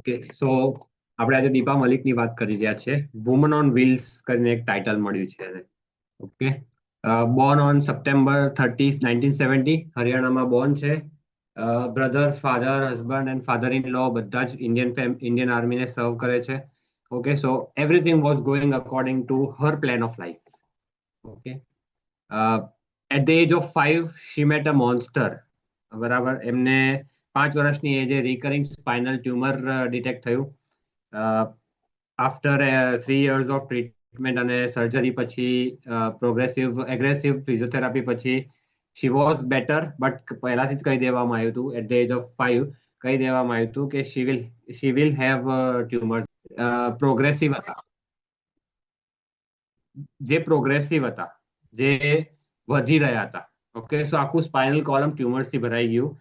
Okay so આપણે આજે દીપા મલિકની વાત કરી રહ્યા છે. વુમન ઓન વ્હીલ્સ કરીને એક ટાઇટલ મળ્યું છે એને. ઓકે, બોર્ન ઓન સપ્ટેમ્બર 30, 1970, હરિયાણામાં બોર્ન છે. Brother, father, husband and father in law બધા જ ઇન્ડિયન આર્મીને સર્વ કરે છે. Okay, so everything was going according to her plan of life. Okay, at the age of 5 she met a monster. બરાબર, એમને 5 વર્ષની એજે રિકરિંગ સ્પાઇનલ ટ્યુમર ડિટેક્ટ થયું. આફ્ટર 3 years ઓફ ટ્રીટમેન્ટ અને સર્જરી પછી એગ્રેસિવ ફિઝિયોથેરાપી પછી she was better, but પહેલાથી જ કહી દેવામાં આવ્યું હતું એટ ધ એજ ઓફ 5 કહી દેવામાં આવ્યું હતું કે she will have tumours. Progressive હતા, જે વધી રહ્યા હતા. ઓકે, સો આખું સ્પાઇનલ કોલમ ટ્યુમર્સથી ભરાઈ ગયું.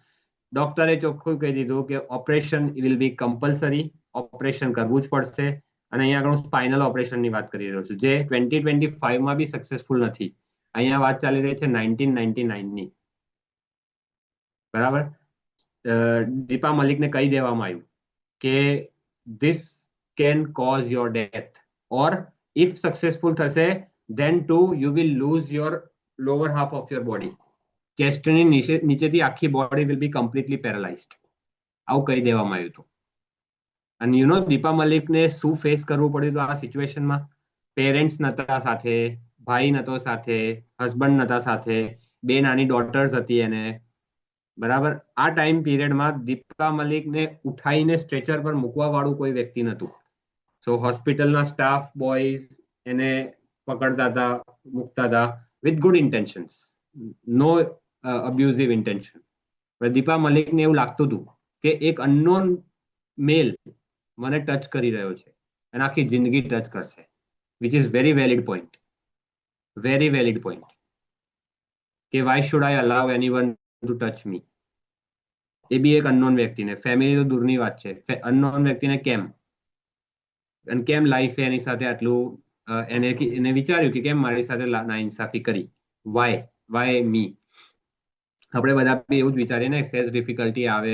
ડોક્ટરે ચોખ્ખું કહી દીધું કે operation will be compulsory, operation કરવું જ પડશે. અને અહીંયા આગળ હું સ્પાઇનલ ઓપરેશનની વાત કરી રહ્યો છું, જે 2025માં બી સક્સેસફુલ નથી. અહીંયા વાત ચાલી રહી છે 1999ની. બરાબર, દીપા મલિકને કહી દેવામાં આવ્યું કે this can cause your death, or if successful થશે then to you will lose your lower half of your body. ચેસ્ટની નીચેથી આખી body will be completely paralysed. આવું કહી દેવામાં આવ્યું હતું. અને દીપા મલિકને શું ફેસ કરવું પડ્યું હતું આ સિચ્યુએશનમાં? પેરેન્ટ્સ નતા સાથે, ભાઈ નતો સાથે, હસબન્ડ નતા સાથે, 2 નાની ડોટર્સ હતી એને. બરાબર, આ ટાઈમ પીરિયડમાં દીપા મલિકને ઉઠાઈને સ્ટ્રેચર પર મૂકવા વાળું કોઈ વ્યક્તિ નતું. સો હોસ્પિટલના સ્ટાફ બોયઝ એને પકડતા હતા, મૂકતા હતા with good intentions, no abusive intention. Deepa મલિકને એવું લાગતું હતું કે એક અનનોન મેલ મને ટચ કરી રહ્યો છે અને આખી જિંદગી ટચ કરશે, which is very valid point. Very valid point કે why should I allow anyone to touch me. એ બી એક અનનોન વ્યક્તિને, ફેમિલી તો દૂરની વાત છે, અનનોન વ્યક્તિને કેમ, અને કેમ લાઈફે એની સાથે આટલું એને વિચાર્યું કે કેમ મારી સાથે નાઇન્સાફી કરી, વાય મી. આપણે બધા બી એવું જ વિચારીએ ને, સહેજ ડિફિકલ્ટી આવે,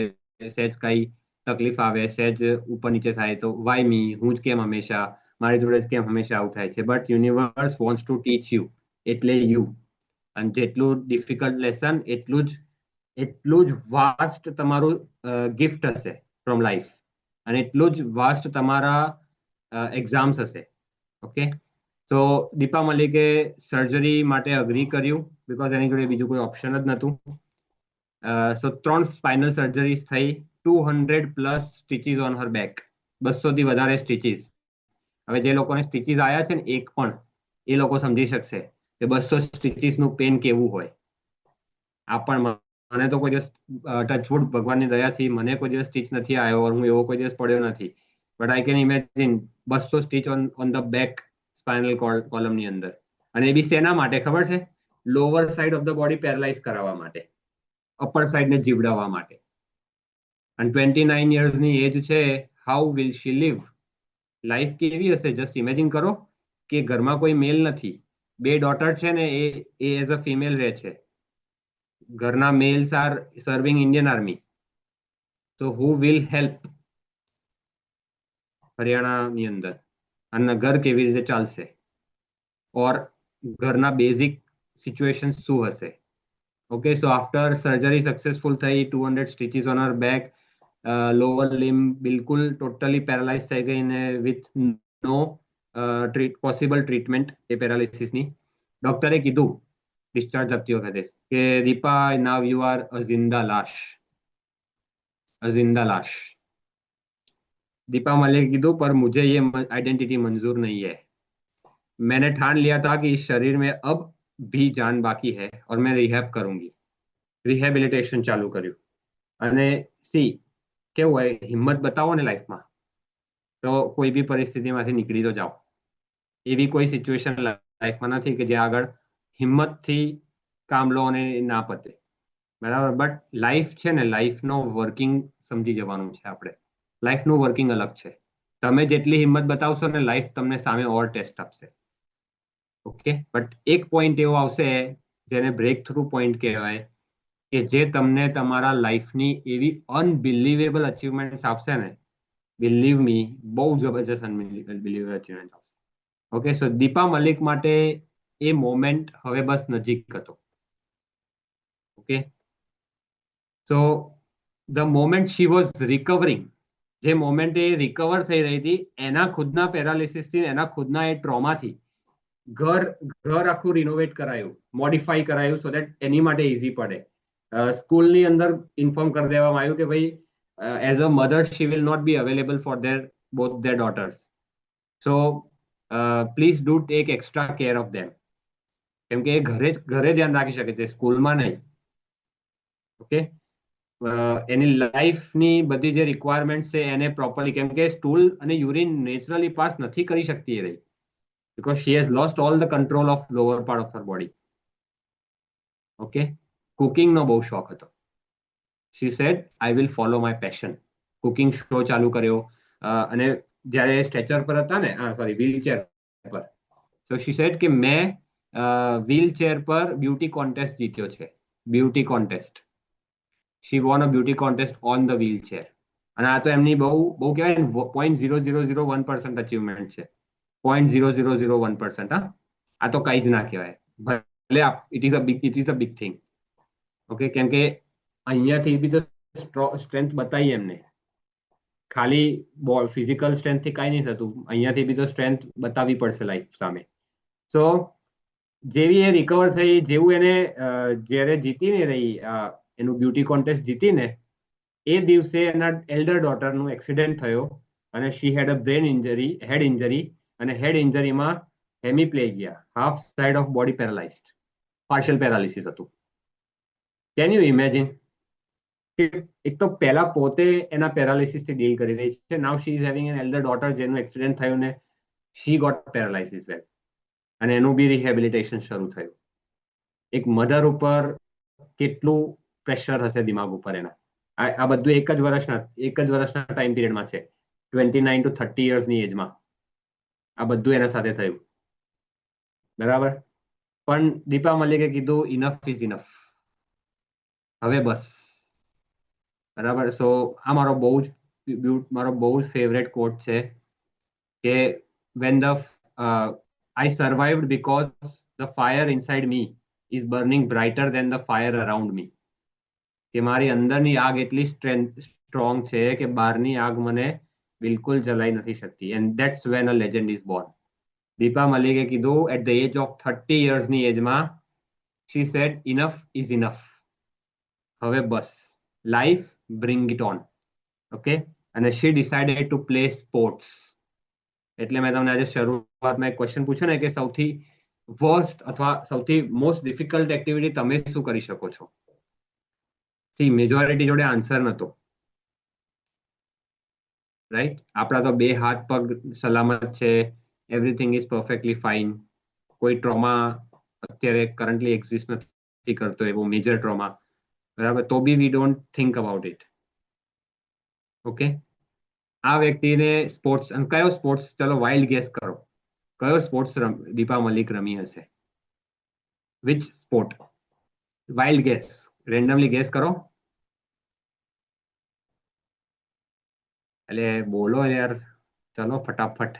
સહેજ કઈ તકલીફ આવે, સહેજ ઉપર નીચે થાય તો વાય મી, હું જ કેમ હંમેશા, મારી જોડે જ કેમ હંમેશા આવું થાય છે. But universe wants to teach you, એટલે યુ. અને જેટલું ડિફિકલ્ટ લેસન એટલું જ વાસ્ટ તમારું ગિફ્ટ હશે ફ્રોમ લાઈફ, અને એટલું જ વાસ્ટ તમારા એક્ઝામ્સ હશે. ઓકે, તો દીપા મલિકે સર્જરી માટે અગ્રી કર્યું બિકોઝ એની જોડે બીજું કોઈ ઓપ્શન જ નહોતું. સો 3 સ્પાઇનલ સર્જરીઝ થઈ, 200+ સ્ટીચીસ ઓન હર બેક, 200થી વધારે સ્ટીચીસ. હવે જે લોકોને સ્ટીચીસ આવ્યા છે ને એક પણ, એ લોકો સમજી શકશે કે 200 સ્ટીચીસનું પેન કેવું હોય. આ પણ મને તો કોઈ દિવસ, ટચવુડ ભગવાનની દયાથી મને કોઈ દિવસ સ્ટીચ નથી આવ્યો, હું એવો કોઈ દિવસ પડ્યો નથી. But I can imagine 200 stitch on the back spinal કોલમની અંદર. અને એ બી શેના માટે ખબર છે? Lower side of the body paralyse કરાવવા માટે, અપર સાઈડને જીવડાવવા માટે. અને 29 યર્સની એજ છે. How will she live? Life કેવી હશે? જસ્ટ ઇમેજિન કરો કે ઘરમાં કોઈ મેલ નથી, 2 ડોટર છે ને એ એઝ અ ફિમેલ રહે છે. ઘરના males are serving Indian army. તો હુ વિલ હેલ્પ હરિયાણાની અંદર? અને ઘર કેવી રીતે ચાલશે? ઓર ઘરના બેઝિક સિચ્યુએશન શું હશે? Okay, so after surgery successful થઈ, 200 stitches on her back, lower limb બિલકુલ ટોટલી પેરાલાઇઝ થઈ ગઈ ને વિથ નો પોસિબલ ટ્રીટમેન્ટ એ પેરાલિસિસની. ડોક્ટરે કીધું ડિસ્ચાર્જ આપતી વખતે કે Deepa now you are a જિંદા લાશ. दीपा मलिक कीधु पर मुझे ये आइडेंटिटी मंजूर नहीं है. मैंने ठान लिया था कि इस शरीर में अब भी जान बाकी है और मैं रिहेब करूंगी. રિહેબિલિટેશન ચાલુ કર્યું. અને સી કેવું હોય, હિંમત બતાવો ને લાઈફમાં તો કોઈ બી પરિસ્થિતિમાંથી નીકળી તો જાઓ. એવી કોઈ સિચ્યુએશન લાઈફમાં નથી કે જ્યાં આગળ હિંમતથી કામ લો અને ના પતે. બરાબર, બટ લાઈફ છે ને, લાઈફનો વર્કિંગ સમજી જવાનું છે આપણે. લાઈફનું વર્કિંગ અલગ છે. તમે જેટલી હિંમત બતાવશો ને, લાઈફ તમને સામે ઓર ટેસ્ટ આપશે. ઓકે, બટ એક પોઈન્ટ એવો આવશે જેને બ્રેક થ્રુ પોઈન્ટ કહેવાય, કે જે તમને તમારા લાઈફની એવી અનબિલીવેબલ અચીવમેન્ટ આપશે ને, બિલીવ મી, બહુ જબરજસ્ત અનબિલીવેબલ અચીવમેન્ટ આવશે. ઓકે, સો દીપા મલિક માટે એ મોમેન્ટ હવે બસ નજીક હતો. Okay, so the moment she was recovering, જે મોમેન્ટ એ રિકવર થઈ રહી હતી એના ખુદના પેરાલિસિસ થી, એના ખુદના એ ટ્રોમાથી ઘર ઘર આખું રિનોવેટ કરાયું, મોડિફાઈ કરાયું, સો દેટ એની માટે ઇઝી પડે. સ્કૂલની અંદર ઇન્ફોર્મ કરી દેવામાં આવ્યું કે ભાઈ as a mother she will not be available for both their daughters, so please do take extra care of them. કેમ કે એ ઘરે ધ્યાન રાખી શકે છે, સ્કૂલમાં નહીં. ઓકે, એની લાઈફની બધી જે રિક્વાયરમેન્ટ છે એને પ્રોપરલી, કેમ કે સ્ટૂલ અને યુરિન નેચરલી પાસ નથી કરી શકતી એ રહી, because she has lost all the control of lower part of her body. Okay, cooking નો બહુ શોખ હતો. she said I will follow my passion. Cooking show ચાલુ કર્યો, અને જ્યારે સ્ટ્રેચર પર હતા ને, સોરી વ્હીલચેર પર, so she said કે મેં વ્હીલચેર પર બ્યુટી કોન્ટેસ્ટ જીત્યો છે, beauty contest. she won a beauty contest on the wheelchair. અને આ તો એમની બહુ બહુ કહેવાય ને 0.0001% અચીવમેન્ટ છે. 0.0001%. હા, આ તો કઈ જ ના કહેવાય. ભલે it is a big thing. Okay, કેમ કે અહીંયાથી બી તો સ્ટ્રેન્થ બતાવી એમને, ખાલી ફિઝિકલ સ્ટ્રેન્થ થી કઈ નહીં થતું, અહીંયાથી બી તો સ્ટ્રેન્થ બતાવવી પડશે લાઈફ સામે. સો જેવી એ રિકવર થઈ, જેવું એને જ્યારે જીતીને રહી એનું બ્યુટી કોન્ટેસ્ટ જીતીને, એ દિવસે એના એલ્ડર ડોટરનું એક્સિડન્ટ થયો અને she had a brain injury, head injury, અને હેડ ઇન્જરીમાં hemiplegia, half side of body paralysed, partial paralysis હતું. કેન યુ ઇમેજિન કે એક તો પહેલા પોતે એના પેરાલિસિસ થી ડીલ કરી રહી છે, now she is having an elder daughter જેનું એક્સિડન્ટ થયું ને શી ગોટ પેરાલાઇસિસ વેલ, અને એનું બી રિહેબિલિટેશન શરૂ થયું. એક મધર ઉપર કેટલું પ્રેશર હશે દિમાગ ઉપર એના. આ બધું એક જ વર્ષના ટાઈમ પીરિયડમાં છે, 29 to 30 યર્સની એજમાં આ બધું એના સાથે થયું. બરાબર, પણ દીપા મલિકે કીધું ઇનફ ઇઝ ઇનફ, હવે બસ. બરાબર, સો આ મારો બહુ જ ફેવરેટ કોટ છે કે when the I survived because the fire inside me is burning brighter than the fire around me. કે મારી અંદરની આગ એટલી સ્ટ્રોંગ છે કે બહારની આગ મને બિલકુલ જલાઈ નથી શકતી. And that's when a legend is born. Deepa મલિકે કીધું એટ ધ એજ ઓફ 30 યર્સની એજમાં, she said enough is enough, હવે બસ, life bring it on. Okay, અને she decided to play sports. એટલે મેં તમને આજે શરૂઆતમાં એક ક્વેશ્ચન પૂછ્યો ને કે સૌથી વર્સ્ટ અથવા સૌથી મોસ્ટ ડિફિકલ્ટ એક્ટિવિટી તમે શું કરી શકો છો? મેજોરિટી જોડે આન્સર નતો, રાઈટ? આપણા તો બે હાથ પગ સલામત છે, એવરીથિંગ ઇઝ પરફેક્ટલી ફાઇન, કોઈ ટ્રોમા અત્યારે કરન્ટલી એક્ઝિસ્ટ નથી કરતો, એવો મેજર ટ્રોમા, બરાબર, તો be we don't think about it. Okay, આ વ્યક્તિને સ્પોર્ટ્સ, કયો સ્પોર્ટ્સ, ચલો વાઇલ્ડ ગેસ કરો, કયો સ્પોર્ટ્સ દીપા મલિક રમી હશે? Which sport? Wild gas, randomly gas કરો. એટલે બોલો યાર, ચલો ફટાફટ.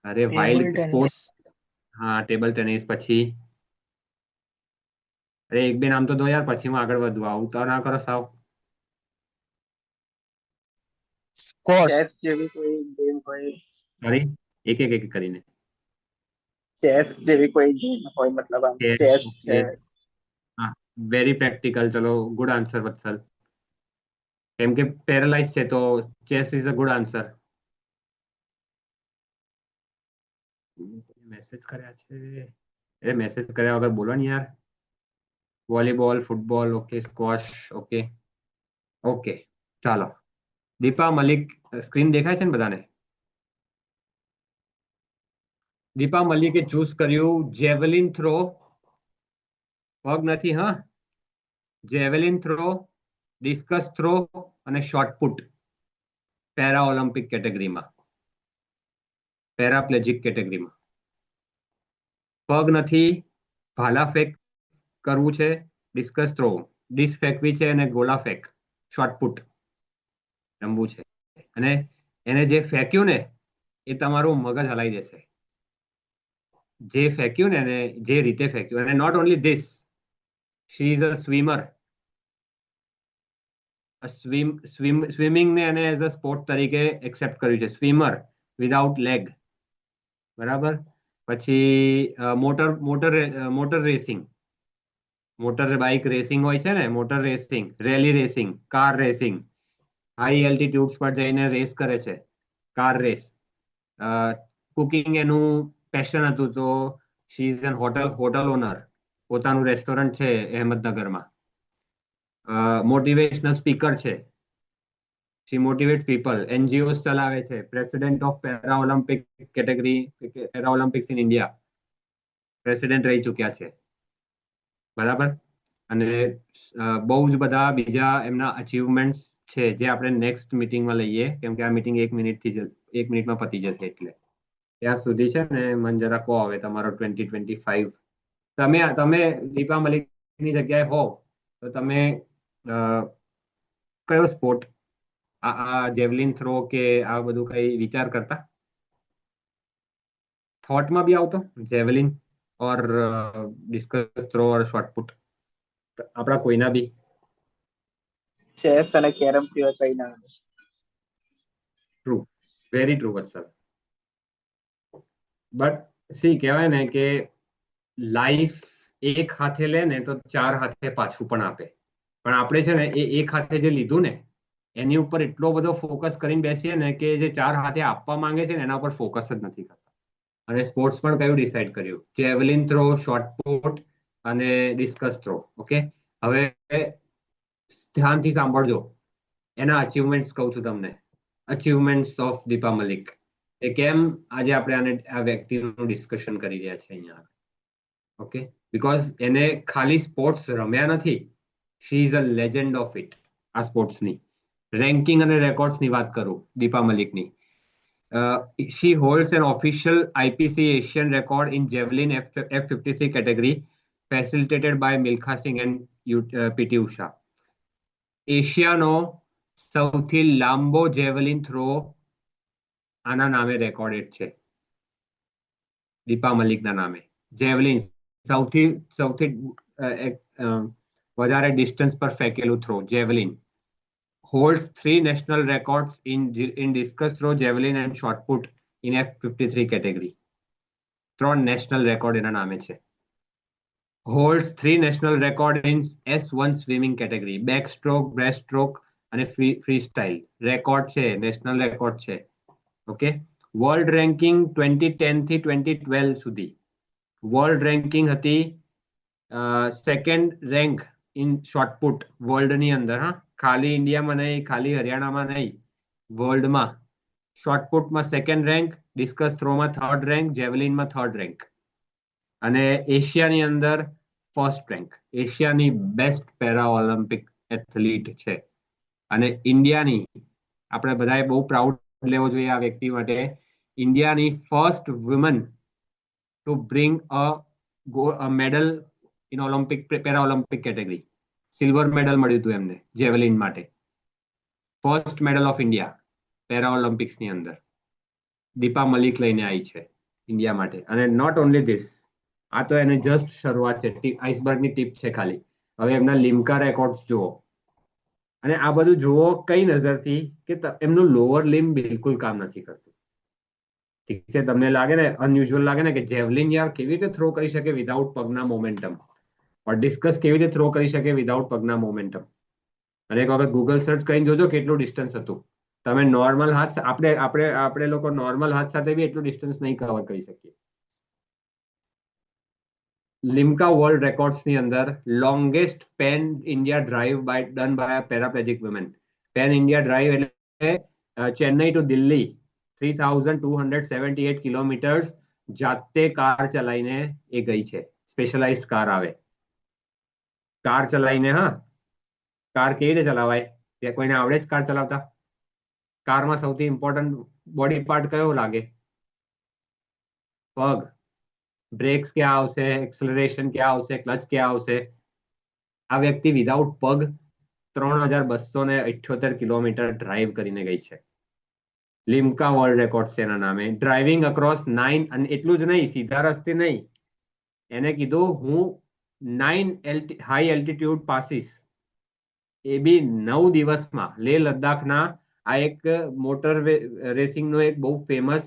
અરે ટેબલ વાઇલ્ડ ટેનિસ. સ્પોર્ટ, હા ટેબલ ટેનિસ. પછી અરે એક બે નામ તો દો યાર, પછી હું આગળ વધવા, આવું તો ના કરો સાવ. સ્કોશ. ચેસ જેવી કોઈ ગેમ હોય, સોરી, એક કરીને. ચેસ જેવી કોઈ ગેમ હોય, મતલબ આમ ચેસ છે. ઓકે, હા, વેરી પ્રેક્ટિકલ. ચલો, ગુડ આન્સર વત્સલ. કેમ કે પેરાલાઇઝ છે તો chess is a good answer. Message કર્યા છે, એ મેસેજ કર્યા વગર બોલો ને યાર. Volleyball, football, okay, squash, okay. Okay, ચાલો. દીપા મલિક, સ્ક્રીન દેખાય છે ને બધાને? દીપા મલિકે ચૂઝ કર્યું જેવલિન થ્રો, પગ નથી હા, જેવેલિન થ્રો, ડિસ્કસ થ્રો અને શોર્ટપુટ, પેરા ઓલિમ્પિક કેટેગરીમાં, પેરાપ્લેજિક કેટેગરીમાં. પગ નથી, ભાલા ફેંક કરવું છે, ડિસ્કસ થ્રો, ડિસ્ક ફેંકવી છે અને ગોલા ફેંક, શોર્ટપુટ રમવું છે. અને એને જે ફેંક્યું ને એ તમારું મગજ હલાઈ દેશે. જે ફેંક્યું ને એને જે રીતે ફેંક્યું, અને not only this, she is a swimmer. સ્વિમિંગને એને એઝ અ સ્પોર્ટ તરીકે એક્સેપ્ટ કર્યું છે, સ્વિમર વિધાઉટ લેગ. બરાબર. પછી motor racing, motor bike racing હોય છે ને, motor racing, rally racing, car racing, high altitudes પર જઈને રેસ કરે છે, કાર રેસ. કુકિંગ એનું પેશન હતું, તો she is an hotel owner, પોતાનું રેસ્ટોરન્ટ છે અહેમદનગરમાં. મોટિવેશનલ સ્પીકર છે, શી મોટિવેટ પીપલ, એનજીઓસ ચલાવે છે, president of para Olympic category, para Olympics in India president રહી ચૂક્યા છે. બરાબર. અને બહુ જ બધા બીજા એમના અચીવમેન્ટ્સ છે જે આપણે નેક્સ્ટ મીટિંગમાં લઈએ, કેમ કે આ મીટિંગ 1 મિનિટમાં પતી જશે. એટલે ત્યાં સુધી છે ને મને જરા કહો હવે તમારો 2025 તમે દીપા મલિકની જગ્યાએ હો તો તમે કયો સ્પોર્ટ, આ જેવલિન થ્રો કે આ બધું કઈ વિચાર કરતા, થોટમાં બી આવતો જેવલિન ઓર ડિસ્કસ થ્રો ઓર શોર્ટપુટ આપણા કોઈના બી? ચેસ અને કેરમ સિવાય કઈ ના આવે. True, very true Vatsal. But she કહેવાય ને કે લાઈફ એક હાથે લે ને તો 4 હાથે પાછું પણ આપે. પણ આપણે છે ને એ એક હાથે જે લીધું ને એની ઉપર એટલો બધો ફોકસ કરીને બેસીએ ને કે જે 4 હાથે આપવા માંગે છે ને એના ઉપર ફોકસ જ નથી કરતા. અને સ્પોર્ટ્સ પણ કયું ડિસાઈડ કર્યું? જેવલિન થ્રો, શોર્ટપુટ અને ડિસ્કસ થ્રો. ઓકે, હવે ધ્યાનથી સાંભળજો, એના અચીવમેન્ટ્સ કહું છું તમને. Achievements of Deepa Malik. એ કેમ આજે આપણે આ વ્યક્તિનું ડિસ્કશન કરી રહ્યા છે અહીંયા? ઓકે, બીકોઝ એને ખાલી સ્પોર્ટ્સ રમ્યા નથી, she is a legend of it. આ સ્પોર્ટ્સની રેન્કિંગ અને રેકોર્ડ્સની વાત કરું Deepa મલિકની. she holds an official IPC Asian record in javelin F53 category, facilitated by Milkha Singh and PT Usha. એશિયાનો સૌથી લાંબો જેવલિન થ્રો આના નામે રેકોર્ડેડ છે, દીપા મલિકના નામે. જેવલિન સૌથી સૌથી વધારે ડિસ્ટન્સ પર ફેંકેલું throw, javelin. holds 3 national records in discus throw, javelin and shot put in F53 category. 3 national record એના નામે છે. holds 3 national record in S1 swimming category, backstroke, breaststroke અને freestyle. રેકોર્ડ છે, નેશનલ રેકોર્ડ છે. Okay, world ranking 2010 થી 2012 સુધી world ranking હતી second rank in shot put વર્લ્ડની અંદર. હા, ખાલી ઇન્ડિયામાં નહીં, ખાલી હરિયાણામાં નહીં, વર્લ્ડમાં શોર્ટપુટમાં સેકન્ડ રેન્ક, ડિસ્કસ થ્રોમાં થર્ડ રેન્ક, જેવલિનમાં થર્ડ રેન્ક. અને એશિયાની અંદર ફર્સ્ટ રેન્ક. એશિયાની બેસ્ટ પેરા ઓલિમ્પિક એથ્લીટ છે. અને ઇન્ડિયાની, આપણે બધાએ બહુ પ્રાઉડ લેવો જોઈએ આ વ્યક્તિ માટે, ઇન્ડિયાની first woman to bring a medal in Olympic, para Olympic category. Silver medal મળ્યું હતું એમને જેવલિન માટે. First medal of India para ઓલિમ્પિક્સની અંદર દીપા મલિક લઈને આવી છે ઇન્ડિયા માટે. અને નોટ ઓનલી ધીસ, આ તો એને જસ્ટ શરૂઆત છે, આઈસબર્ગની ટીપ છે ખાલી. હવે એમના લિમ્કા રેકોર્ડ્સ જુઓ. અને આ બધું જુઓ કઈ નજરથી કે એમનું લોઅર લિમ્બ બિલકુલ કામ નથી કરતું. ઠીક છે, તમને લાગે ને અનયુઝ્યુઅલ લાગે ને કે જેવલિન યાર કેવી રીતે થ્રો કરી શકે વિધાઉટ પગના મોમેન્ટમ, ઓર ડિસ્કસ કેવી રીતે થ્રો કરી શકે વિધાઉટ પગના મોમેન્ટમ. અને એક વખત ગૂગલ સર્ચ કરીને જોજો કેટલું ડિસ્ટન્સ હતું. તમે નોર્મલ હાથ, આપણે લોકો નોર્મલ હાથ સાથે બી એટલું ડિસ્ટન્સ નહીં કવર કરી શકીએ. લિમ્કા વર્લ્ડ રેકોર્ડ્સની અંદર longest pan India drive done by paraplegic women. Pan India drive એટલે ચેન્નઈ ટુ દિલ્હી 3278 કિલોમીટર્સ જાતે કાર ચલાવીને એ ગઈ છે. સ્પેશિયલાઇઝડ કાર આવે, કાર ચલાવીને. હા, કાર કેવી રીતે ચલાવાય? ત્યાં કોઈને આવડે જ કાર ચલાવતા? કારમાં સૌથી ઇમ્પોર્ટન્ટ બોડી પાર્ટ કયો લાગે? પગ. બ્રેક્સ ક્યાં આવશે, એક્સલરેશન ક્યાં આવશે, ક્લચ ક્યાં આવશે? આ વ્યક્તિ વિધાઉટ પગ 3278 કિલોમીટર ડ્રાઈવ કરીને ગઈ છે. લિમ્કા વર્લ્ડ રેકોર્ડ છે એના નામે. ડ્રાઇવિંગ અક્રોસ 9, અને એટલું જ નહીં, સીધા રસ્તે નહીં, એને કીધું હું 9 હાઈ એલ્ટિટ્યુડ પાસીસ, એ બી 9 દિવસમાં. લેહ લદ્દાખના આ એક મોટર રેસિંગનો એક બહુ ફેમસ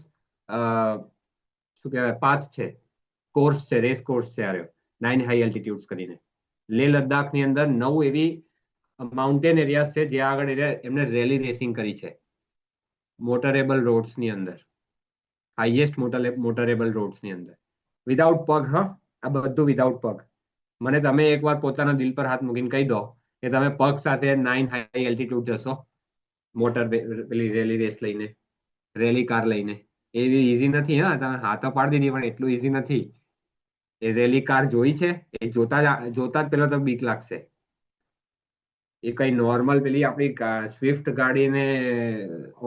શું કહેવાય પાથ છે, કોર્સ છે, રેસ કોર્સ છે આ 9 હાઈ એલ્ટિટ્યુડ્સ કરીને. લેહ લદ્દાખની અંદર 9 એવી માઉન્ટેન એરિયાઝ છે જ્યાં આગળ એમને રેલી રેસિંગ કરી છે, મોટરેબલ રોડ્સની અંદર, હાઈએસ્ટ મોટરેબલ રોડ્સની અંદર, વિધાઉટ પગ. હા, આ બધું વિધાઉટ પગ. મને તમે એકવાર પોતાના દિલ પર હાથ મૂકીને કહી દો કે તમે પગ સાથે 9 હાઈ એલ્ટિટ્યુડ જશો મોટર પેલી રેલી રેસ લઈને, રેલી કાર લઈને? એવી ઈઝી નથી. હા, તમે હાથો પાડી દીધી, પણ એટલું ઈઝી નથી. એ રેલી કાર જોઈ છે, એ જોતા જ પેલા તો બીક લાગશે. એ કઈ નોર્મલ પેલી આપણી સ્વિફ્ટ ગાડી ને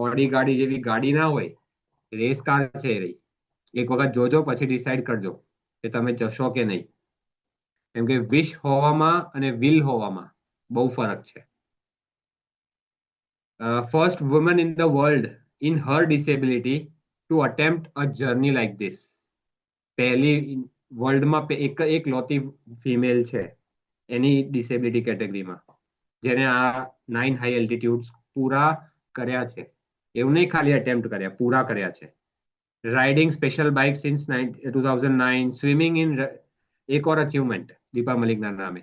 ઓડી ગાડી જેવી ગાડી ના હોય, રેસ કાર છે રહી. એક વખત જોજો, પછી ડિસાઈડ કરજો કે તમે જશો કે નહીં. કેમ કે વિશ હોવામાં અને વિલ હોવામાં બહુ ફરક છે. First woman in the world in her disability to attempt a journey like this. પહેલી વર્લ્ડમાં એક લોતી ફિમેલ છે એની ડિસેબિલિટી કેટેગરીમાં, જેને આ 9 હાઈ એલ્ટિટ્યુડ્સ પૂરા કર્યા છે. એવું નહીં ખાલી અટેમ્પ્ટ કર્યા, પૂરા કર્યા છે. Riding special bike since 2009. Swimming in, એક ઓર અચીવમેન્ટ દીપા મલિકના નામે,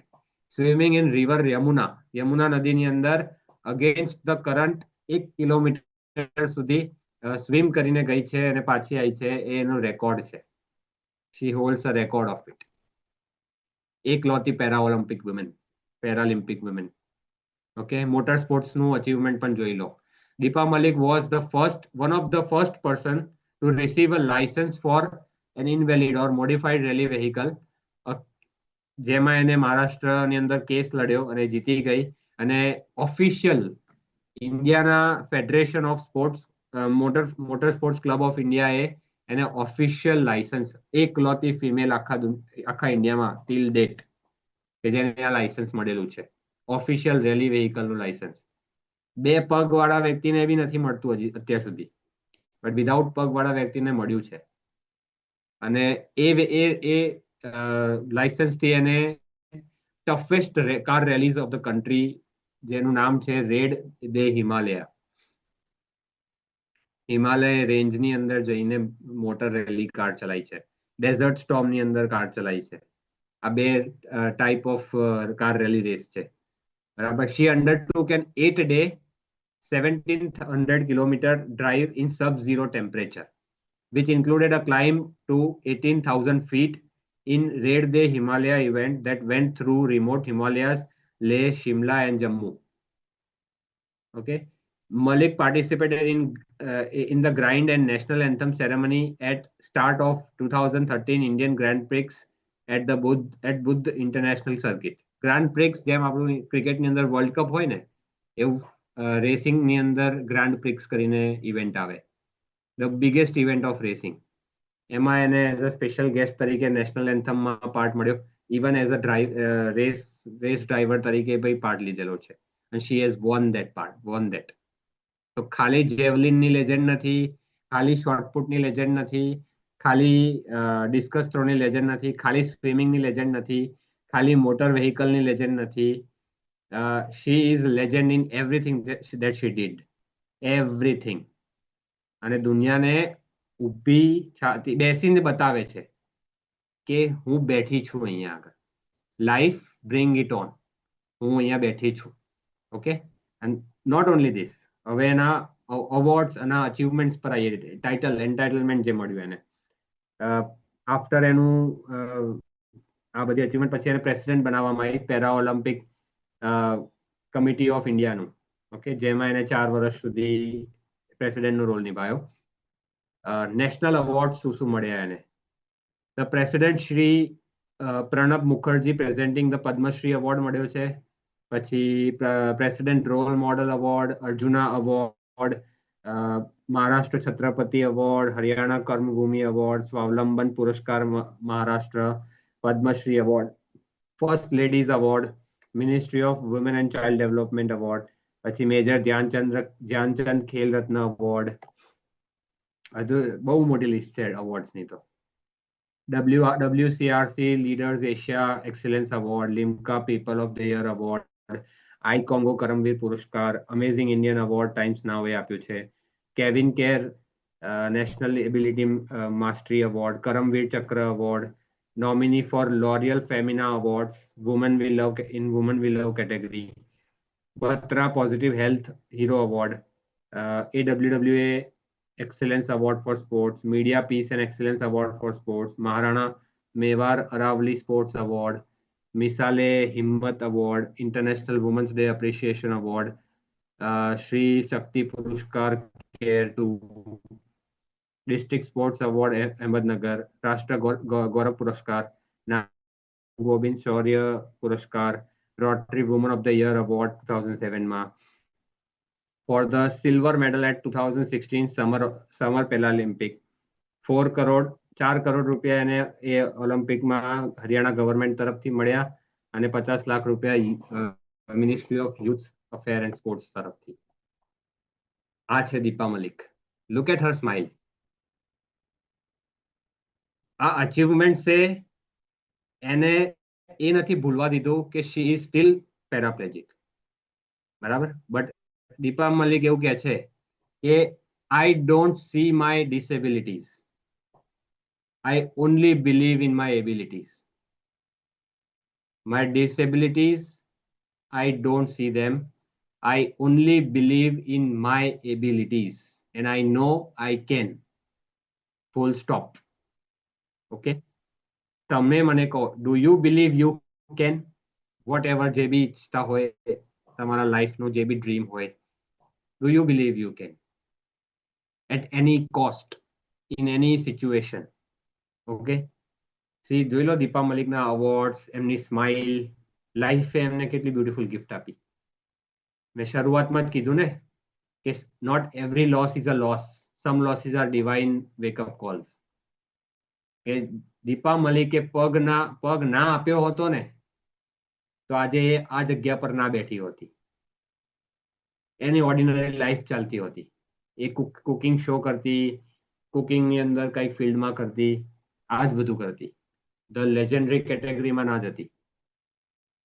swimming in river Yamuna. Yamuna નદીની અંદર અગેન્સ્ટ ધ કરંટ 1 કિલોમીટર સુધી સ્વિમ કરીને ગઈ છે અને પાછી આવી છે. એનો રેકોર્ડ છે. She holds a record of it. એકલૌતી પેરાલિમ્પિક વુમેન. ઓકે, મોટર સ્પોર્ટ્સનું અચીવમેન્ટ પણ જોઈ લો. Deepa Malik was one of the first person to receive a licence for an invalid or modified rally vehicle, જેમાં એને મહારાષ્ટ્રની અંદર કેસ લડ્યો અને જીતી ગઈ. અને ઓફિશિયલ ઇન્ડિયાના federation of sports, motor sports club of ઇન્ડિયાએ એને ઓફિશિયલ લાયસન્સ, એકલૌતી ફિમેલ આખા ઇન્ડિયામાં ટિલ ડેટ કે જેને આ લાયસન્સ મળેલું છે, ઓફિશિયલ રેલી વેહિકલનું લાયસન્સ. 2 પગ વાળા વ્યક્તિને બી નથી મળતું હજી અત્યાર સુધી, બટ વિધાઉટ પગ વાળા વ્યક્તિને મળ્યું છે. અને એ લાયસન્સથી એને toughest car rallies of the country, જેનું નામ છે રેડ દે હિમાલય રેન્જની અંદર જઈને મોટર રેલી કાર ચલાવી છે. ડેઝર્ટ સ્ટોર્મની અંદર કાર ચલાવી છે. આ 2 type of car rally race છે, બરાબર. She undertook an 8-day 1700 kilometer drive in sub-zero temperature, which included a climb to 18,000 feet in Raid the Himalaya event that went through remote Himalayas, Leh, Shimla and Jammu. Okay. Malik participated in the grind and national anthem ceremony at start of 2013 Indian Grand Prix at Buddh International Circuit. Grand Prix જેમ આપણું ક્રિકેટની અંદર world cup હોય ને, એવું રેસિંગની અંદર grand prix કરીને ઇવેન્ટ આવે, the biggest event of racing. એમાં એને એઝ અ સ્પેશિયલ ગેસ્ટ તરીકે નેશનલ એન્થમમાં પાર્ટ મળ્યો. Even as a race driver તરીકે ભાઈ પાર્ટ લીધેલો છે. and she has won that. તો ખાલી જેવલિનની લેજેન્ડ નથી, ખાલી શોર્ટપુટની લેજેન્ડ નથી, ખાલી ડિસ્કસ થ્રોની લેજેન્ડ નથી, ખાલી સ્વિમિંગની લેજેન્ડ નથી, ખાલી મોટર વેહિકલની લેજેન્ડ નથી. she is legend in everything that she did. Everything. અને દુનિયાને ઊભી છાતી બેસીને બતાવે છે કે હું બેઠી છું અહીંયા આગળ. લાઈફ બ્રિંગ ઇટ ઓન, હું અહીંયા બેઠી છું. Okay, and not only this, હવે એના અવોર્ડ્સ અને અચીવમેન્ટ્સ પર આવીએ. એન્ટાઇટલમેન્ટ જે મળ્યું એને આફ્ટર એનું આ બધી અચીવમેન્ટ પછી એને પ્રેસિડેન્ટ બનાવવામાં આવી પેરા ઓલિમ્પિક કમિટી ઓફ ઇન્ડિયાનું. ઓકે, જેમાં એને 4 વર્ષ સુધી પ્રેસિડેન્ટનો રોલ નિભાવ્યો. નેશનલ અવોર્ડ શું મળ્યા એને? The president Shri Pranab Mukherjee presenting the Padmashri award મળ્યો છે. પછી president role model award, Arjuna award, Maharashtra Chhatrapati award, Haryana Karmabhoomi award, Swavalamban Puraskar Maharashtra, Padmashri award, first ladies award, ministry of women and child development award, પછી મેજર ધ્યાનચંદ ખેલ રત્ન એવોર્ડ. હજુ બહુ મોટી લિસ્ટ છે અવોર્ડ્સની તો. WCRC leaders Asia excellence award, Limca people of the year award, iCONGO Karmaveer Puraskar, amazing Indian award Times Now એ આપ્યું છે, CavinKare national ability mastery award, Karmaveer Chakra award, nominee for L'Oreal Femina Awards, Women We Love in Women We Love category, Batra Positive Health Hero Award, AWWA Excellence Award for Sports, Media Peace and Excellence Award for Sports, Maharana Mewar Aravali Sports Award, Misale Himmat Award, International Women's Day Appreciation Award, Shri Shakti Purushkar Care to district sports award Ahmednagar, राष्ट्र गौरव पुरस्कार, गोविंद शौर्य पुरस्कार, rotary woman of the year award 2007 में, for the silver medal at 2016 summer Paralympic 4 crore रुपया એને એ ઓલિમ્પિકમાં Haryana government તરફથી મળ્યા અને 50 લાખ રૂપિયા ministry of youth affair and sports તરફથી. આ છે Deepa Malik. Look at her smile. આ અચીવમેન્ટ છે એને એ નથી ભૂલવા દીધું કે શી ઇઝ સ્ટીલ પેરાપ્લેજિક, બરાબર. બટ દીપા મલિક એવું કહે છે કે I don't see my disabilities, I only believe in my abilities. My disabilities I don't see them, I only believe in my abilities and I know I can. Full stop. Okay, તમે મને કહો, do you believe you can? Whatever જે બી ઈચ્છતા હોય, તમારા લાઈફનો જે બી ડ્રીમ હોય, do you believe you can at any cost in any situation? Okay, see જોઈ લો દીપા મલિકના અવોર્ડ્સ, એમની સ્માઇલ, લાઈફે એમને કેટલી બ્યુટીફુલ ગિફ્ટ આપી. મેં શરૂઆતમાં જ કીધું ને કે not every loss is a loss, some losses are divine wake up calls. કે દીપા મલિકે પગ ના આપ્યો હોતો ને તો આજે એ આ જગ્યા પર ના બેઠી હોતી. એની ઓર્ડિનરી લાઈફ ચાલતી હોતી. એ કુકિંગ શો કરતી, કુકિંગની અંદર કઈક ફિલ્ડમાં કરતી, આ જ બધું કરતી. ધ લેજેન્ડરી કેટેગરીમાં ના જતી.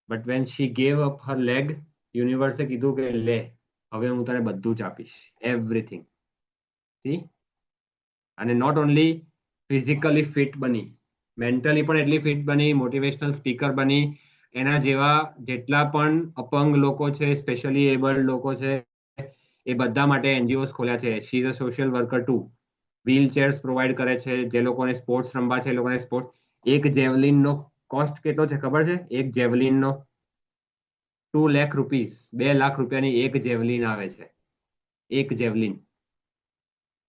But when she gave up her leg, યુનિવર્સે કીધું કે લે હવે હું તને બધું જ આપીશ, એવરીથિંગ. સી, અને નોટ ઓનલી ફિઝિકલી ફિટ બની, મેન્ટલી પણ એટલી ફિટ બની, મોટિવેશનલ સ્પીકર બની. એના જેવા જેટલા પણ અપંગ લોકો છે, સ્પેશિયલી એબલ્ડ લોકો છે, એ બધા માટે એનજીઓસ ખોલ્યા છે. She is a social worker too. Wheel chairs provide કરે છે જે લોકોને સ્પોર્ટ્સ રમવા છે, એ લોકોને સ્પોર્ટ્સ. એક જેવલિનનો કોસ્ટ કેટલો છે ખબર છે? એક જેવલિનનો 2 લાખ રૂપીસ, 2 લાખ રૂપિયાની એક જેવલિન આવે છે, એક જેવલિન.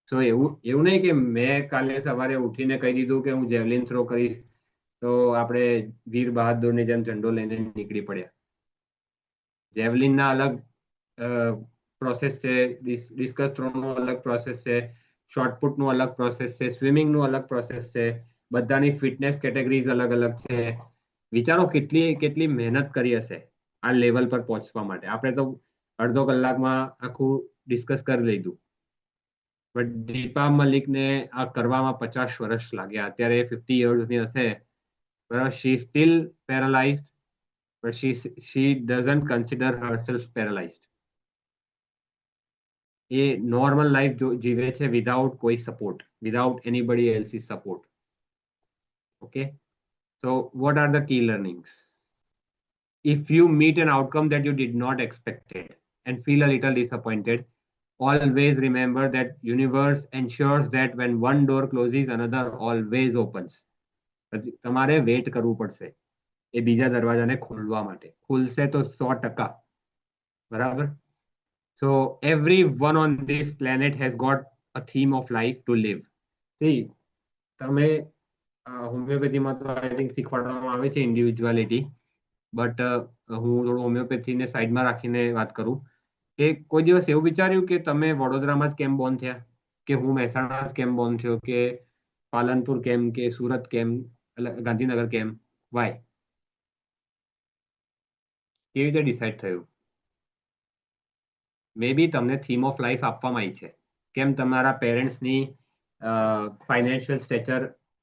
સો એવું નહીં કે મેં કાલે સવારે ઉઠીને કહી દીધું કે હું જેવલિન થ્રો કરીશ તો આપણે વીર બહાદુરની જેમ ઝંડો લઈને નીકળી પડ્યા. જેવલિનના અલગ પ્રોસેસ છે, ડિસ્કસ થ્રોનો અલગ પ્રોસેસ છે, શોર્ટપુટનું અલગ પ્રોસેસ છે, સ્વિમિંગનું અલગ પ્રોસેસ છે, બધાની ફિટનેસ કેટેગરીઝ અલગ અલગ છે. વિચારો કેટલી મહેનત કરી હશે આ લેવલ પર પહોંચવા માટે. આપણે તો અડધો કલાકમાં આખું ડિસ્કસ કરી લીધું. બટ દીપા મલિકને આ કરવામાં 50 વર્ષ લાગ્યા. અત્યારે 50 યર્સની હશે, બરાબર. She still paralysed, but she doesn't consider herself paralysed. એ નોર્મલ લાઈફ જીવે છે વિધાઉટ કોઈ support, without anybody else's support. Okay, so what are the key learnings? If you meet an outcome that you did not expected and feel a little disappointed, always remember that universe ensures that when one door closes, another always opens. તમારે wet કરવું પડશે એ બીજા દરવાજાને ખોલવા માટે. ખુલશે તો 100%, બરાબર. So everyone on this planet has got a theme of life to live. See, તમે હોમિયોપેથીમાં તો આઈ થિંક શીખવાડવામાં આવે છે ઇન્ડિવિજ્યુઆલિટી. બટ હું થોડું હોમિયોપેથીને સાઈડમાં રાખીને વાત કરું કે કોઈ દિવસ એવું વિચાર્યું કે તમે વડોદરામાં જ કેમ બોર્ન થયા, કે હું મહેસાણા જ કેમ બોર્ન થયો, કે પાલનપુર કેમ, કે સુરત કેમ, ગાંધીનગર કેમ? વાય? કેવી રીતે ડિસાઇડ થયું? મે બી તમને થીમ ઓફ લાઈફ આપવામાં આવી છે. કેમ તમારા પેરેન્ટ્સની ફાઇનાન્શિયલ સ્ટેચર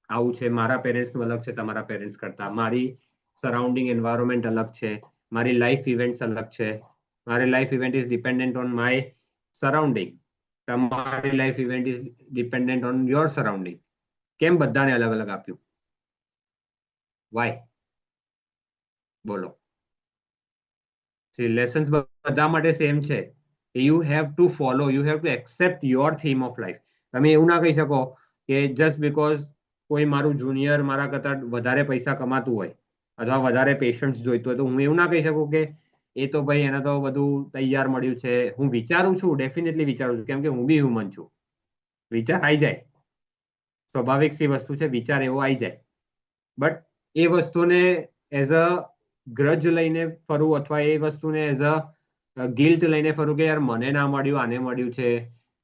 આવું છે, મારા પેરેન્ટ્સનું અલગ છે તમારા પેરેન્ટ્સ કરતા, મારી સરાઉન્ડિંગ એન્વાયરમેન્ટ અલગ છે, મારી લાઈફ ઇવેન્ટ્સ અલગ છે, મારી life event is dependent on my surrounding, તમારી life event is dependent on your surrounding. કેમ બધાને અલગ અલગ આપ્યું? વાય? બોલો. લેસન્સ બધા માટે સેમ છે. You have two follow, you have two accept your theme of life. તમે એવું ના કહી શકો કે જસ્ટ બીકોઝ કોઈ મારું જુનિયર મારા કરતા વધારે પૈસા કમાતું હોય અથવા વધારે પેશન્સ જોઈતું હોય તો હું એવું ના કહી શકું કે એ તો ભાઈ એને તો બધું તૈયાર મળ્યું છે. હું વિચારું છું, ડેફિનેટલી વિચારું છું, કેમ કે હું બી હ્યુમન છું. વિચાર આવી જાય, સ્વાભાવિક સી વસ્તુ છે, વિચાર એવો આવી જાય. બટ એ વસ્તુને એઝ અ ગ્રજ લઈને ફરવું અથવા એ વસ્તુને એઝ અ ગિલ્ટ લઈને ફરવું કે યાર મને ના મળ્યું, આને મળ્યું છે,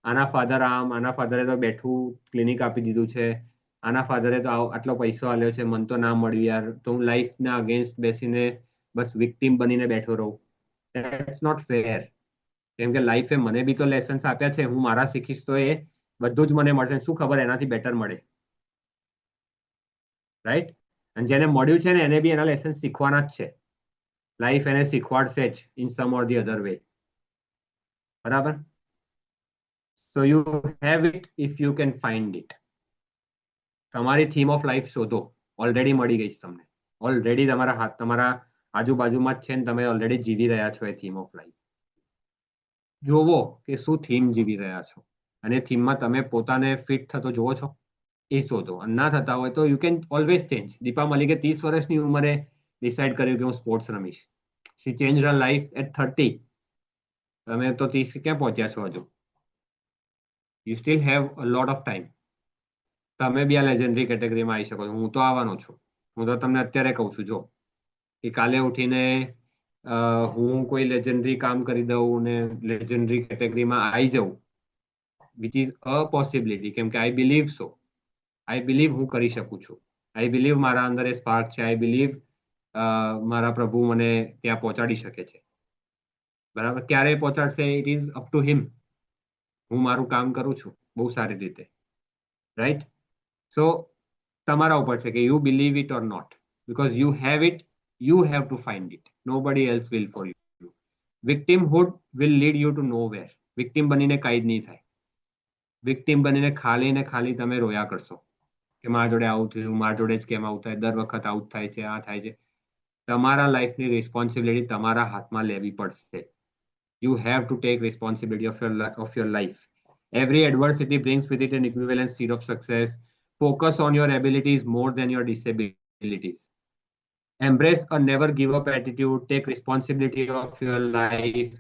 આના ફાધર આમ, આના ફાધરે તો બેઠું ક્લિનિક આપી દીધું છે, આના ફાધરે તો આટલો પૈસો આલ્યો છે, મને તો ના મળ્યું યાર, તો હું લાઈફના અગેન્સ્ટ બેસીને બસ વિક્ટીમ બનીને બેઠો રહું. That's not fair. કેમ કે લાઈફે મને બી તો લેસન્સ આપ્યા છે, હું મારા શીખીશ તો એ બધું જ મને મળશે. શું ખબર એનાથી બેટર મળે, રાઈટ? અને જેને મળ્યું છે ને એને બી એના લેસન્સ શીખવાના જ છે. લાઈફ એને શીખવાડશે જ in some or the other way. બરાબર? So you have it if you can find it. તમારી થીમ ઓફ લાઈફ શોધો. ઓલરેડી મળી ગઈ છે તમને. ઓલરેડી તમારા હાથ, તમારા આજુબાજુમાં જ છે ને તમે ઓલરેડી જીવી રહ્યા છો એ થીમ ઓફ લાઈફ. જોવો કે શું થીમ જીવી રહ્યા છો અને થીમમાં તમે પોતાને ફિટ થતો જોવો છો, એ શોધો. અને ના થતા હોય તો you can always change. Deepa મલિકે 30 વર્ષની ઉંમરે ડિસાઇડ કર્યું કે હું સ્પોર્ટ્સ રમીશ. She change her life at 30. તમે તો 30 ક્યાં પહોંચ્યા છો હજુ? You still have a lot of time. તમે બી આ લેજેન્ડરી કેટેગરીમાં આવી શકો છો. હું તો આવવાનો છું. હું તો તમને અત્યારે કહું છું, જો કે કાલે ઉઠીને હું કોઈ લેજેન્ડરી કામ કરી દઉં ને લેજેન્ડરી કેટેગરીમાં આવી જાઉં, વિચ ઇઝ અ પોસિબિલિટી. કેમ કે I believe so. I believe હું કરી શકું છું. આઈ બિલીવ મારા અંદર એ સ્પાર્ક છે. આઈ બિલીવ મારા પ્રભુ મને ત્યાં પહોંચાડી શકે છે. બરાબર? ક્યારે પહોંચાડશે it is up to him. હું મારું કામ કરું છું બહુ સારી રીતે, રાઈટ? સો તમારા ઉપર છે કે you believe it or not. Because you have it, you have to find it. Nobody else will for you. Victimhood will lead you to nowhere. Victim બનીને કાંઈ જ નહીં થાય. વિક્ટિમ બનીને ખાલી ને ખાલી તમે રોયા કરશો કે મારા જોડે આવું થયું, મારા જોડે જ કેમ આવું થાય, દર વખત આવું થાય છે, આ થાય છે. તમારા લાઈફની રિસ્પોન્સિબિલિટી તમારા હાથમાં લેવી પડશે. You have to take responsibility of your life. Every adversity brings with it an equivalent seed of success. Focus on your abilities more than your disabilities. Embrace a never give up attitude. Take responsibility of your life.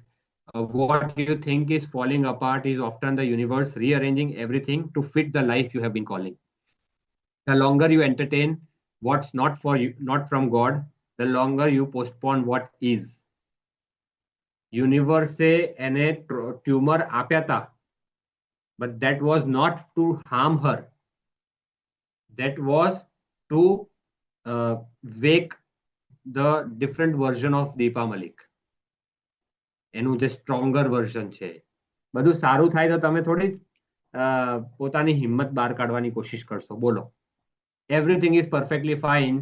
What you think is falling apart is often the universe rearranging everything to fit the life you have been calling. The longer you entertain what's not for you, not from God, the longer you postpone what is. યુનિવર્સે એને tumour આપ્યા હતા, but that was not to harm her. That was to wake the different version of Deepa Malik. એનું જે stronger version છે. બધું સારું થાય તો તમે થોડી પોતાની હિંમત બહાર કાઢવાની કોશિશ કરશો? બોલો. Everything is perfectly fine.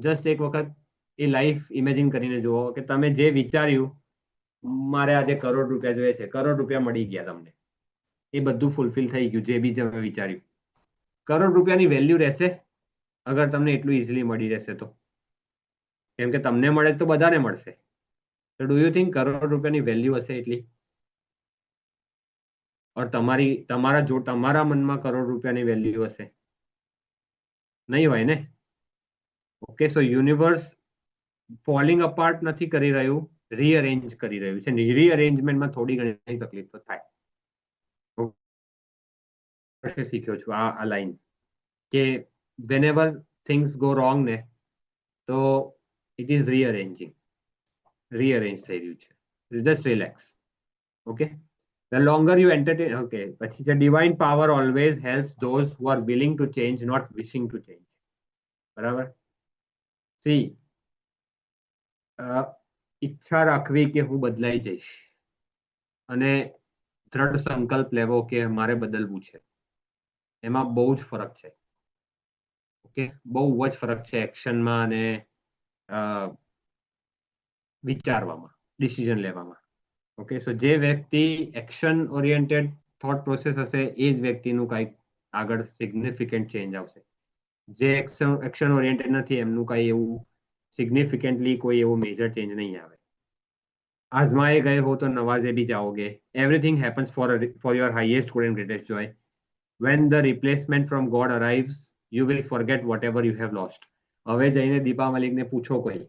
Just એક વખત એ લાઈફ ઇમેજિન કરીને જુઓ કે તમે જે વિચાર્યું મારે આજે કરોડ રૂપિયા જોઈએ છે, કરોડ રૂપિયા મળી ગયા તમને, એ બધું ફૂલફિલ થઈ ગયું જે બી તમે વિચાર્યું. કરોડ રૂપિયાની વેલ્યુ રહેશે અગર તમને એટલું ઇઝીલી મળી રહેશે તો? કેમ કે તમને મળે તો બધાને મળશે. તો ડુ યુ થિંક કરોડ રૂપિયાની વેલ્યુ હશે એટલી? ઓર તમારા મનમાં કરોડ રૂપિયાની વેલ્યુ હશે? નહીં હોય ને. ઓકે, સો યુનિવર્સ ફોલિંગ અપાર્ટ નથી કરી રહ્યું, રીઅરેન્જ કરી રહ્યું છે. રીઅરેન્જમેન્ટમાં થોડી ઘણી તકલીફ તો થાય. શીખ્યો છું આ લાઈન કે whenever things go wrong ને તો it is rearrange થઈ રહ્યું છે. just relax. okay, the longer you entertain. okay, પછી the divine power always helps those who are willing to change, not wishing to change. બરાબર? see, ઈચ્છા રાખવી કે હું બદલાઈ જઈશ અને દ્રઢ સંકલ્પ લેવો કે મારે બદલવું છે, એમાં બહુ જ ફરક છે. ઓકે, બહુ જ ફરક છે એક્શનમાં અને વિચારવામાં, ડિસિઝન લેવામાં. ઓકે, સો જે વ્યક્તિ એક્શન ઓરિએન્ટેડ થોટ પ્રોસેસ હશે એ જ વ્યક્તિનું કંઈક આગળ સિગ્નિફિકન્ટ ચેન્જ આવશે. જે એક્શન ઓરિએન્ટેડ નથી એમનું કંઈ એવું સિગ્નિફિકન્ટલી કોઈ એવો મેજર ચેન્જ નહીં આવે. आजमाए गए हो तो नवाजे भी जाओगे. Everything happens for your highest good and greatest joy. When the replacement from God arrives, you will forget whatever you have lost. હવે જઈને દીપા મલિકને પૂછો કોઈ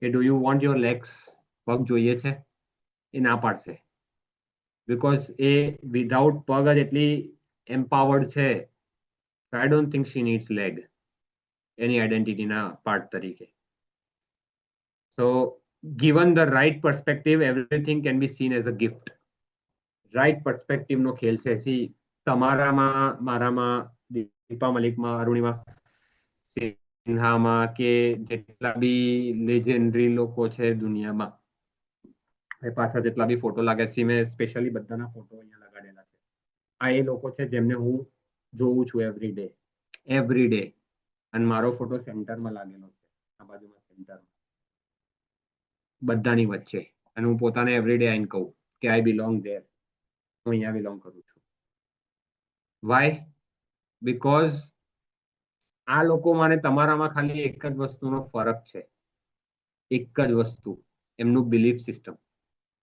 કે do you want your legs, પગ જોઈએ છે, એ ના પાડશે. બીકોઝ એ વિધાઉટ પગ જ એટલી એમ્પાવર્ડ છે. I don't think she needs leg એની આઈડેન્ટિટીના પાર્ટ તરીકે. So given the right perspective, everything can be seen as a gift. Right perspective નો ખેલ છે. સી તમારામાં, મારામાં, દીપા મલિકમાં, અરુણિમા સિન્હામાં કે જેટલા બી લેજેન્ડરી લોકો છે દુનિયામાં, એ પાછા જેટલા બી ફોટો લાગ્યા છે, મેં સ્પેશિયલી બધાના ફોટો અહીંયા લગાડેલા છે. આ એ લોકો છે જેમને હું જોઉં છું એવરી ડે. અને મારો ફોટો સેન્ટરમાં લાગેલો છે, આ બાજુમાં સેન્ટરમાં, બધાની વચ્ચે. અને હું પોતાને એવરીડે આઈને કહું કે આઈ બિલોંગ ધેર, હું અહીંયા બિલોંગ કરું છું. વાય? બીકોઝ આ લોકોમાં ને તમારામાં ખાલી એક જ વસ્તુનો ફરક છે. એક જ વસ્તુ, એમનું બિલીફ સિસ્ટમ.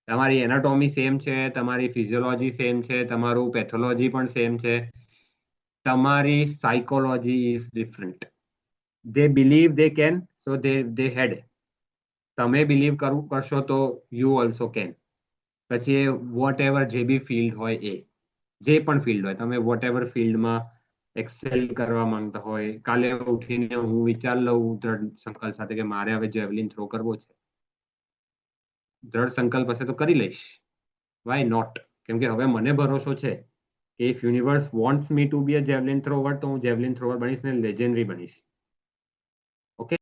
તમારી એનાટોમી સેમ છે, તમારી ફિઝિયોલોજી સેમ છે, તમારું પેથોલોજી પણ સેમ છે, તમારી psychology is different. They believe they can, so they had. તમે બિલીવ કરશો તો યુ ઓલ્સો કેન. પછી એ વોટ એવર જે બી ફિલ્ડ હોય, એ જે પણ ફિલ્ડ હોય, તમે વોટ એવર ફિલ્ડમાં એક્સેલ કરવા માંગતા હોય, કાલે ઉઠીને હું વિચાર લઉં દ્રઢ સંકલ્પ સાથે કે મારે હવે જેવલિન થ્રો કરવો છે, દ્રઢ સંકલ્પ હશે તો કરી લઈશ. Why not? કેમ કે હવે મને ભરોસો છે કે if universe wants me to be a javelin thrower તો હું જેવલિન થ્રોવર બનીશ ને લેજેન્ડરી બનીશ.